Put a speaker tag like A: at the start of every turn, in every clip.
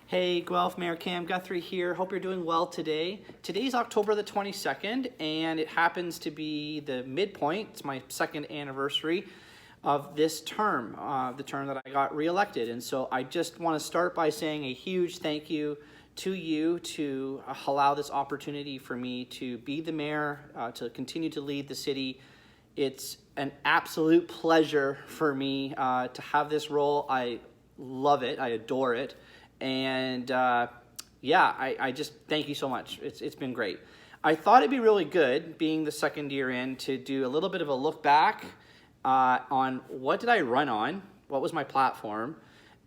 A: Hey, Guelph Mayor Cam Guthrie here. Hope you're doing well today. Today's October the 22nd, and it happens to be the midpoint. It's my second anniversary of this term, the term that I got reelected. And so I just want to start by saying a huge thank you to you to allow this opportunity for me to be the mayor, to continue to lead the city. It's an absolute pleasure for me to have this role. I love it. I adore it. And yeah, I just thank you so much. It's been great. I thought it'd be really good, being the second year in, to do a little bit of a look back on what did I run on, what was my platform,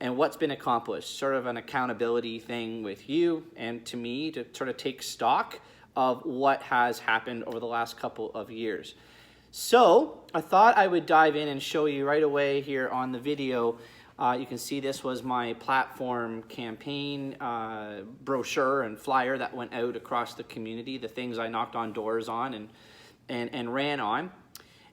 A: and what's been accomplished. Sort of an accountability thing with you and to me to sort of take stock of what has happened over the last couple of years. So I thought I would dive in and show you right away here on the video. You can see this was my platform campaign brochure and flyer that went out across the community, the things I knocked on doors on and ran on.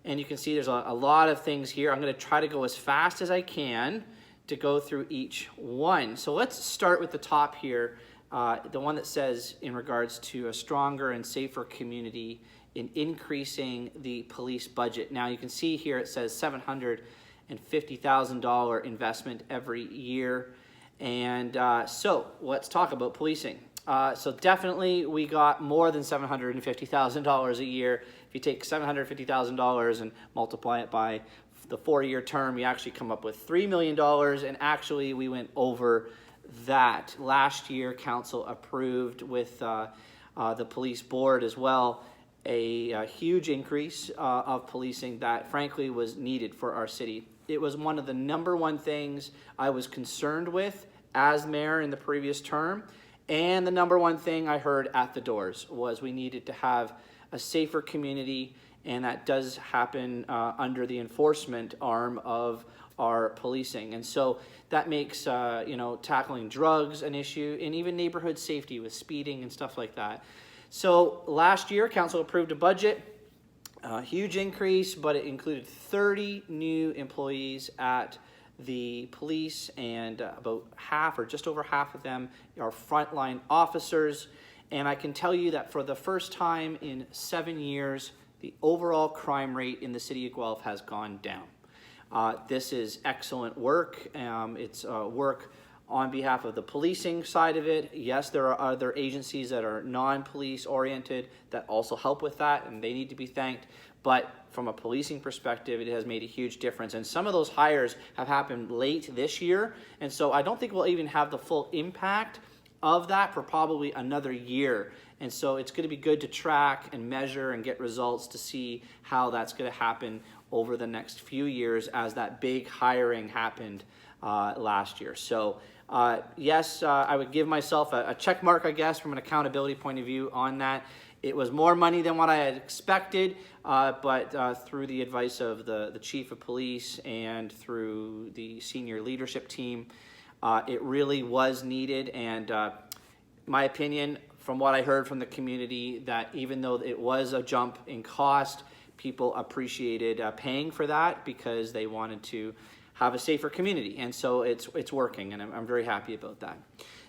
A: And you can see there's a lot of things here. I'm going to try to go as fast as I can to go through each one. So let's start with the top here, the one that says in regards to a stronger and safer community in increasing the police budget. Now you can see here it says $750,000 investment every year. And so let's talk about policing. So definitely we got more than $750,000 a year. If you take $750,000 and multiply it by the 4-year term, you actually come up with $3 million. And actually we went over that. Last year, council approved with the police board as well a huge increase of policing that frankly was needed for our city. It was one of the #1 things I was concerned with as mayor in the previous term, and the #1 thing I heard at the doors was we needed to have a safer community, and that does happen under the enforcement arm of our policing. And so that makes tackling drugs an issue, and even neighborhood safety with speeding and stuff like that. So last year, council approved a budget, a huge increase, but it included 30 new employees at the police, and about half or just over half of them are frontline officers. And I can tell you that for the first time in 7 years, the overall crime rate in the city of Guelph has gone down. This is excellent work. It's work on behalf of the policing side of it. Yes, there are other agencies that are non-police oriented that also help with that, and they need to be thanked. But from a policing perspective, it has made a huge difference. And some of those hires have happened late this year, and so I don't think we'll even have the full impact of that for probably another year. And so it's going to be good to track and measure and get results to see how that's going to happen over the next few years, as that big hiring happened last year. So yes, I would give myself a check mark, I guess, from an accountability point of view on that. It was more money than what I had expected, but through the advice of the chief of police and through the senior leadership team, it really was needed. And my opinion, from what I heard from the community, that even though it was a jump in cost, people appreciated paying for that because they wanted to have a safer community, and so it's working, and I'm very happy about that.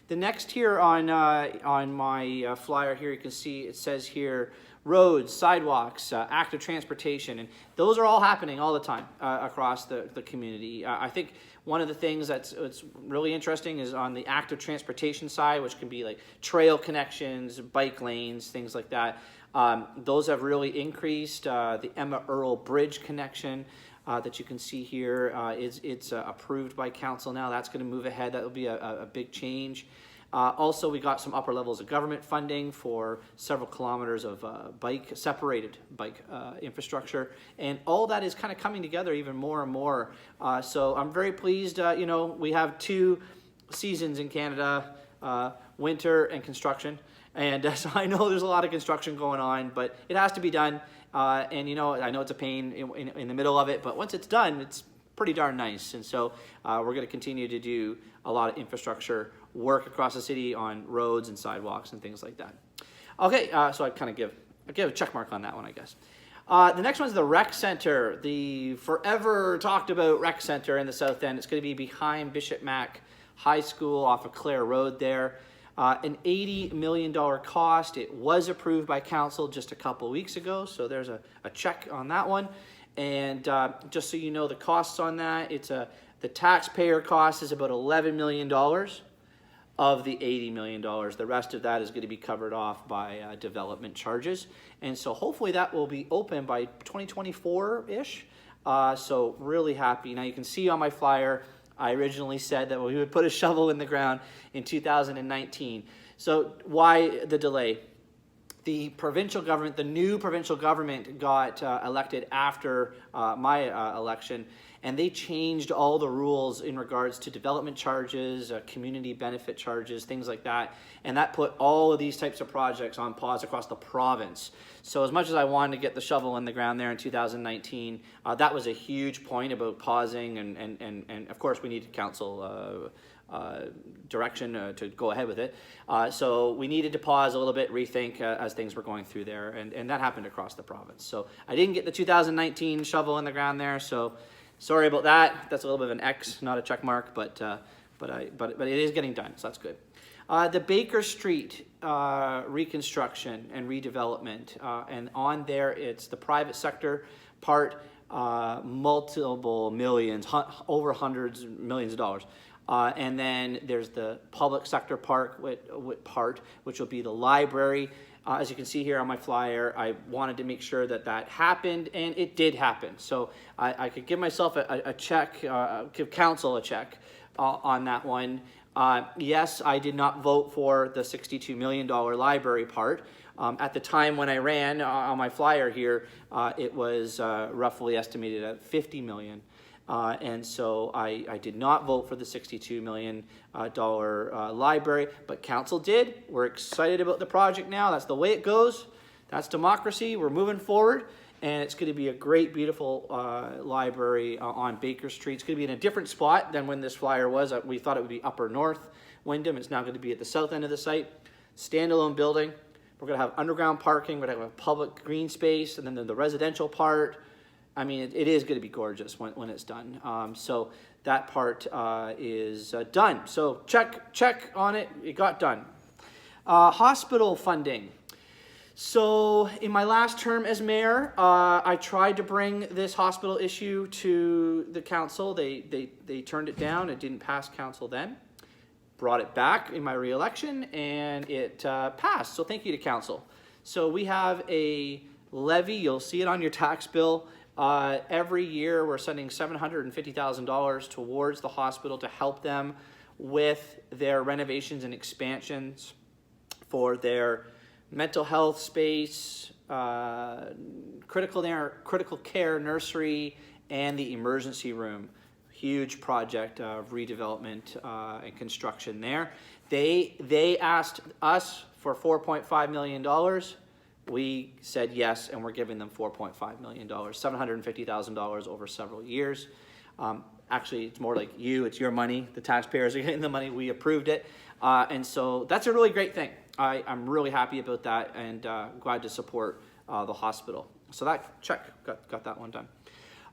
A: The next here on my flyer here, you can see it says here roads, sidewalks, active transportation, and those are all happening all the time across the community. I think one of the things that's really interesting is on the active transportation side, which can be like trail connections, bike lanes, things like that. Those have really increased. The Emma Earl Bridge connection that you can see here, it's approved by council now. That's going to move ahead. That will be a big change. Also, we got some upper levels of government funding for several kilometers of separated bike infrastructure, and all that is kind of coming together even more and more. So I'm very pleased. We have 2 seasons in Canada, winter and construction. And so I know there's a lot of construction going on, but it has to be done. And I know it's a pain in the middle of it, but once it's done, it's pretty darn nice. And so we're going to continue to do a lot of infrastructure work across the city on roads and sidewalks and things like that. Okay, so I kind of give a check mark on that one, I guess. The next one's the rec center, the forever talked about rec center in the South End. It's going to be behind Bishop Mac High School off of Clare Road there. An $80 million cost. It was approved by council just a couple weeks ago, so there's a check on that one. And just so you know the costs on that, the taxpayer cost is about $11 million of the $80 million. The rest of that is going to be covered off by development charges. And so hopefully that will be open by 2024-ish. So really happy. Now you can see on my flyer, I originally said that we would put a shovel in the ground in 2019. So why the delay? The provincial government, the new provincial government got elected after my election, and they changed all the rules in regards to development charges, community benefit charges, things like that. And that put all of these types of projects on pause across the province. So as much as I wanted to get the shovel in the ground there in 2019, that was a huge point about pausing. And of course, we needed council direction to go ahead with it. So we needed to pause a little bit, rethink as things were going through there. And that happened across the province. So I didn't get the 2019 shovel in the ground there. So sorry about that. That's a little bit of an X, not a check mark, but it is getting done, so that's good. The Baker Street reconstruction and redevelopment, and on there it's the private sector part, multiple millions, over hundreds of millions of dollars. And then there's the public sector part, which will be the library. As you can see here on my flyer, I wanted to make sure that that happened, and it did happen. So I could give myself a check, give council a check on that one. Yes, I did not vote for the $62 million library part. At the time when I ran on my flyer here, it was roughly estimated at $50 million. And so I did not vote for the $62 million library, but council did. We're excited about the project now. That's the way it goes. That's democracy. We're moving forward, and it's going to be a great, beautiful library on Baker Street. It's going to be in a different spot than when this flyer was. We thought it would be Upper North Wyndham. It's now going to be at the south end of the site. Standalone building. We're going to have underground parking. We're going to have a public green space, and then the residential part. I mean, it is going to be gorgeous when it's done. So that part is done. So check on it. It got done. Hospital funding. So in my last term as mayor, I tried to bring this hospital issue to the council. They turned it down. It didn't pass council then. Brought it back in my re-election, and it passed. So thank you to council. So we have a levy. You'll see it on your tax bill. Every year we're sending $750,000 towards the hospital to help them with their renovations and expansions for their mental health space, critical care nursery, and the emergency room. Huge project of redevelopment and construction there. They asked us for $4.5 million. We said yes, and we're giving them $4.5 million, $750,000 over several years. Actually, it's more like it's your money. The taxpayers are getting the money. We approved it. And so that's a really great thing. I'm really happy about that, and glad to support the hospital. So that check, got that one done.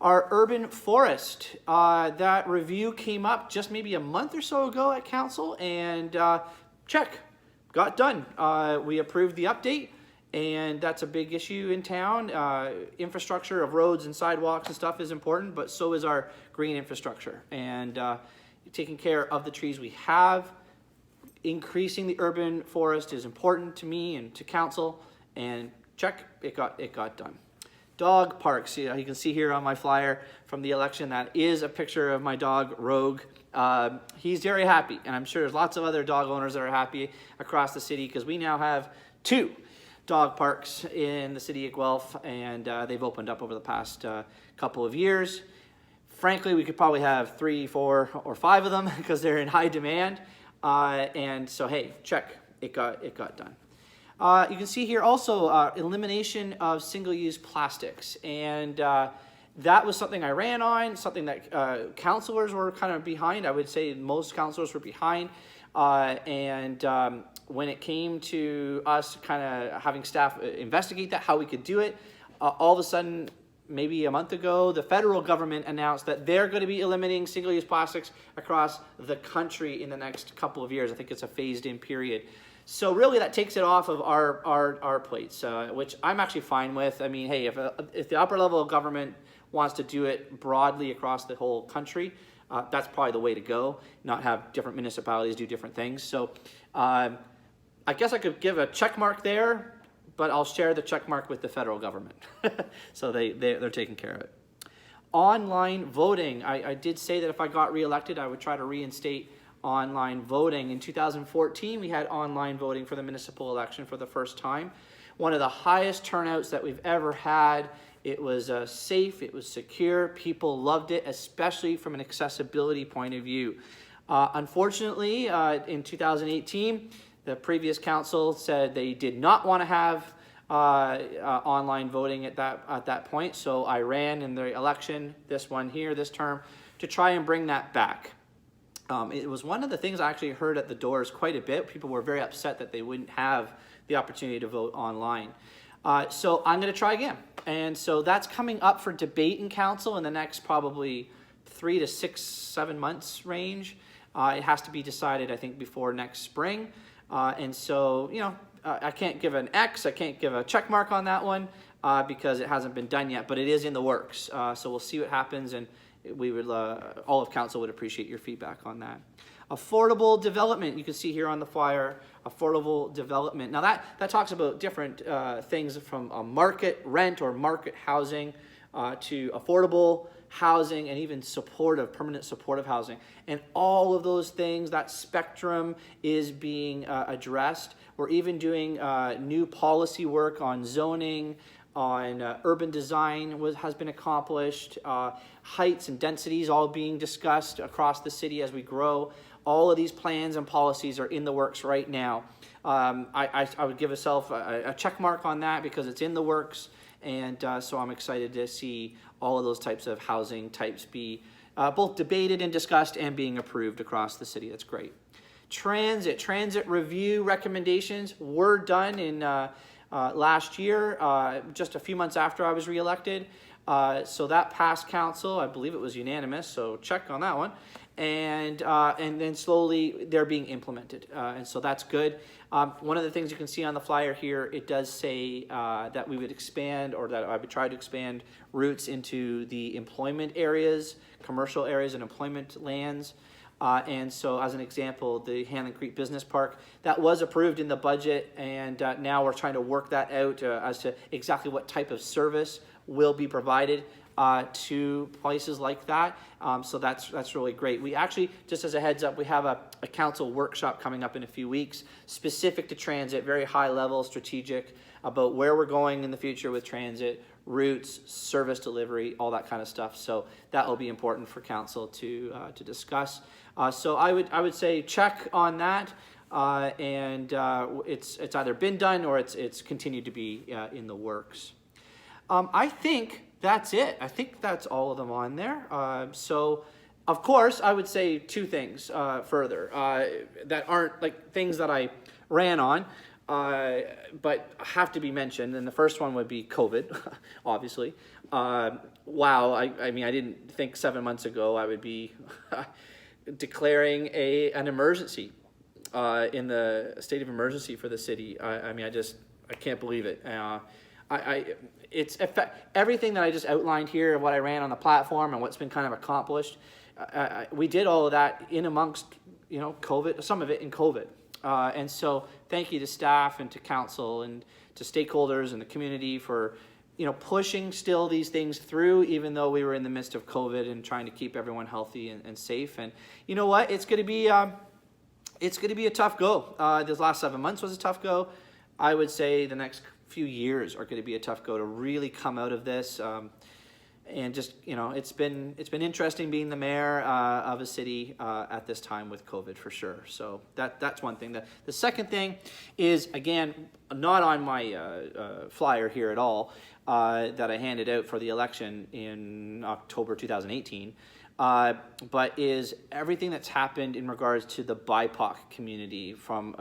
A: Our urban forest, that review came up just maybe a month or so ago at council, and check, got done. We approved the update. And that's a big issue in town. Infrastructure of roads and sidewalks and stuff is important, but so is our green infrastructure. And taking care of the trees we have, increasing the urban forest is important to me and to council. And check, it got done. Dog parks, you can see here on my flyer from the election, that is a picture of my dog, Rogue. He's very happy, and I'm sure there's lots of other dog owners that are happy across the city, because we now have 2 dog parks in the city of Guelph, and they've opened up over the past couple of years. Frankly, we could probably have 3, 4, or 5 of them because they're in high demand. And so, hey, check, it got done. You can see here also elimination of single-use plastics, and that was something I ran on, something that councilors were kind of behind. I would say most councilors were behind, and when it came to us kind of having staff investigate that, how we could do it, all of a sudden maybe a month ago, the federal government announced that they're going to be eliminating single-use plastics across the country in the next couple of years. I think it's a phased-in period. So really that takes it off of our plates, which I'm actually fine with. I mean, hey, if the upper level of government wants to do it broadly across the whole country, that's probably the way to go, not have different municipalities do different things. So I guess I could give a check mark there, but I'll share the check mark with the federal government. So they're taking care of it. Online voting. I did say that if I got reelected, I would try to reinstate online voting. In 2014, we had online voting for the municipal election for the first time. One of the highest turnouts that we've ever had. It was safe, it was secure, people loved it, especially from an accessibility point of view. Unfortunately, in 2018, the previous council said they did not want to have online voting at that point, so I ran in the election, this one here, this term, to try and bring that back. It was one of the things I actually heard at the doors quite a bit. People were very upset that they wouldn't have the opportunity to vote online. So I'm going to try again. And so that's coming up for debate in council in the next probably 3 to 6, 7 months range. It has to be decided, I think, before next spring. And so, you know, I can't give an X, I can't give a check mark on that one because it hasn't been done yet, but it is in the works. So we'll see what happens, and we would, all of council would appreciate your feedback on that. Affordable development, you can see here on the flyer, affordable development. Now that talks about different things from a market rent or market housing to affordable housing and even permanent supportive housing. And all of those things, that spectrum is being addressed. We're even doing new policy work on zoning, on urban design has been accomplished, heights and densities all being discussed across the city as we grow. All of these plans and policies are in the works right now. I would give myself a check mark on that because it's in the works, and so I'm excited to see all of those types of housing types be both debated and discussed and being approved across the city. That's great. Transit review recommendations were done in last year, just a few months after I was reelected. So that passed council. I believe it was unanimous, so check on that one. And then slowly they're being implemented, and so that's good. One of the things you can see on the flyer here, it does say that we would expand, or that I would try to expand routes into the employment areas, commercial areas and employment lands. And so as an example, the Hanlon Creek Business Park, that was approved in the budget, and now we're trying to work that out as to exactly what type of service will be provided to places like that. So that's really great. We actually, just as a heads up, we have a council workshop coming up in a few weeks specific to transit, very high level, strategic, about where we're going in the future with transit, routes, service delivery, all that kind of stuff. So that will be important for council to discuss. So I would say check on that, and it's either been done or it's continued to be in the works. I think that's it. I think that's all of them on there. So, of course, I would say two things further that aren't like things that I ran on, but have to be mentioned. And the first one would be COVID, obviously. Wow, I mean, I didn't think 7 months ago I would be declaring an emergency in the state of emergency for the city. I mean, I can't believe it. It's everything that I just outlined here, what I ran on the platform and what's been kind of accomplished. We did all of that in amongst, you know, COVID, some of it in COVID. And so thank you to staff and to council and to stakeholders and the community for, you know, pushing still these things through, even though we were in the midst of COVID and trying to keep everyone healthy and safe. And you know what? It's going to be a tough go. This last 7 months was a tough go. I would say the next few years are going to be a tough go to really come out of this, and just, you know, it's been interesting being the mayor of a city at this time with COVID, for sure. So that's one thing. The second thing is, again, not on my flyer here at all, that I handed out for the election in October 2018, but is everything that's happened in regards to the BIPOC community, from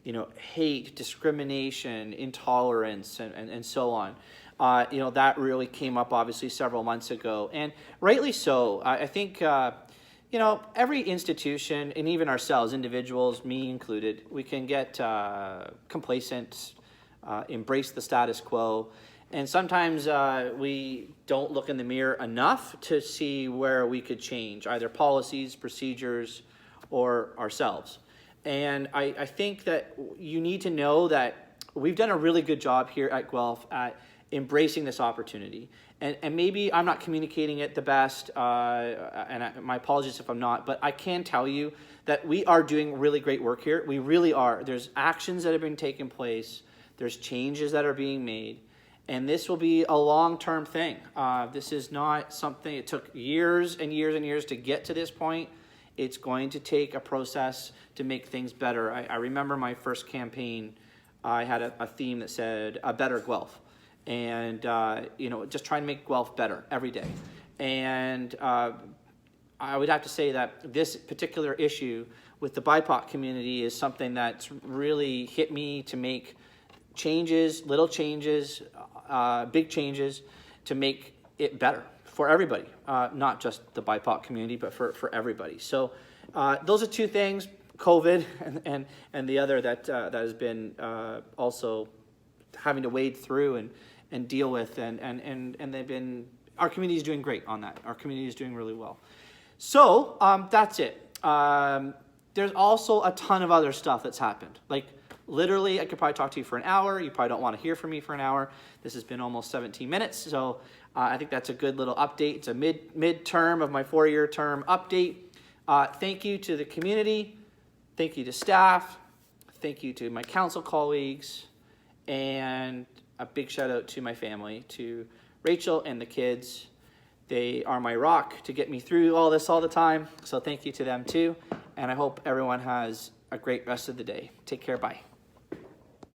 A: you know, hate, discrimination, intolerance, and so on. You know, that really came up obviously several months ago, and rightly so. I think, you know, every institution, and even ourselves, individuals, me included, we can get complacent, embrace the status quo. And sometimes we don't look in the mirror enough to see where we could change, either policies, procedures, or ourselves. And I think that you need to know that we've done a really good job here at Guelph at embracing this opportunity. And maybe I'm not communicating it the best, my apologies if I'm not, but I can tell you that we are doing really great work here. We really are. There's actions that have been taking place. There's changes that are being made. And this will be a long-term thing. This is not something, it took years and years and years to get to this point. It's going to take a process to make things better. I remember my first campaign, I had a theme that said, a better Guelph. And, you know, just trying to make Guelph better every day. And I would have to say that this particular issue with the BIPOC community is something that's really hit me to make changes, little changes, big changes to make it better for everybody, not just the BIPOC community, but for everybody. So those are two things, COVID and the other that has been also having to wade through and deal with, and they've been, our community is doing great on that. Our community is doing really well. So that's it. There's also a ton of other stuff that's happened. Like, literally, I could probably talk to you for an hour. You probably don't want to hear from me for an hour. This has been almost 17 minutes, so I think that's a good little update. It's a mid-term of my 4-year term update. Thank you to the community. Thank you to staff. Thank you to my council colleagues. And a big shout out to my family, to Rachel and the kids. They are my rock to get me through all this all the time. So thank you to them too. And I hope everyone has a great rest of the day. Take care. Bye.